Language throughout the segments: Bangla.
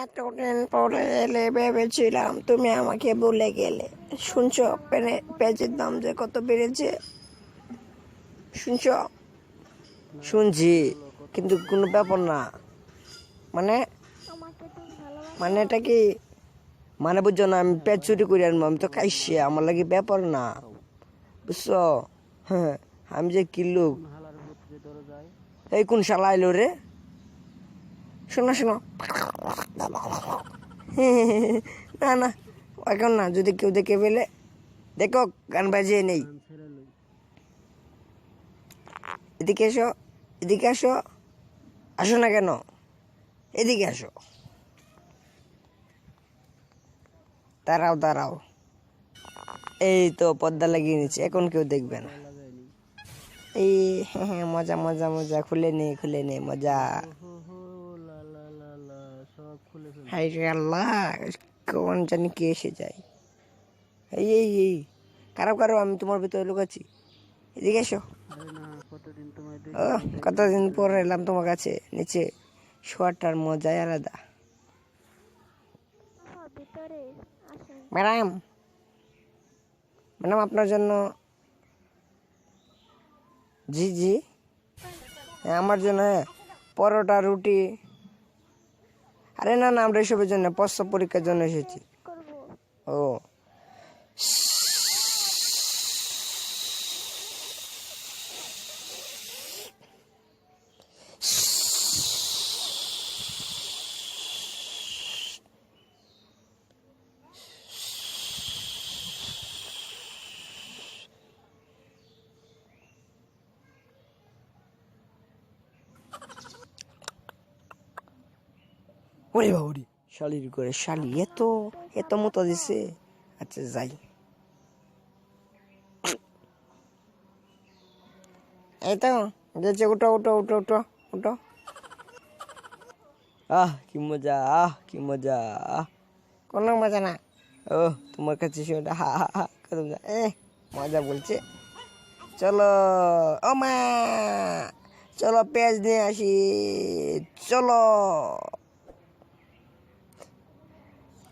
এতদিন পরে এলে ভেবেছিলাম তুমি আমাকে ভুলে গেলে। শুনছো পেঁয়াজের দাম যে কত বেড়েছে? শুনছো? শুনছি, কিন্তু কোনো ব্যাপার না। মানে মানে এটা কি মানে বুঝছো না? আমি পেট চুরি করে আনবো, আমি তো খাইছি, আমার লাগে ব্যাপার না, বুঝছো? হ্যাঁ, আমি যে কিলো এই কোন শালা আইলো রে? শোনো শোনো, না না, এখন না, যদি কেউ দেখে ফেলে। দেখো, গান বাজিয়ে নেই। এদিকে এসো, এদিকে আসো। আসো না কেন? এদিকে আসো। দাঁড়াও দাঁড়াও, এই তো পর্দা লাগিয়ে নিচ্ছে, এখন কেউ দেখবে না। এই হ্যাঁ, মজা মজা মজা, খুলে নে মজা। হাই রে আল্লাহ, কোন জানি কে এসে যায়। এই এই এই, কারো কারো, আমি তোমার ভিতরে লুকাচ্ছি। এদিকে এসো। ও, কতদিন পর এলাম তোমার কাছে। নিচে শোয়াটার মজাই আলাদা। ম্যাডাম, ম্যাডাম আপনার জন্য। জি জি, আমার জন্য পরোটা রুটি। আরে না না, আমরা এসবের জন্য প্রস্রাব পরীক্ষার জন্য এসেছি। ও, ওরে বাবুরি, শালির করে শালি এত এত মতো দিছে। আচ্ছা যাই। এই তো যাচ্ছে, উঠো উঠো উঠো উঠো উঠো। কি মজা, কি মজা। কোনো মজা না। ও, তোমার কাছে সেটা হা হা হা কত মজা। মজা বলছে। চলো ও মা, চলো পেঁয়াজ নিয়ে আসি, চলো।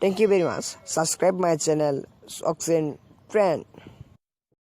Thank you very much. Subscribe my channel oxygen train.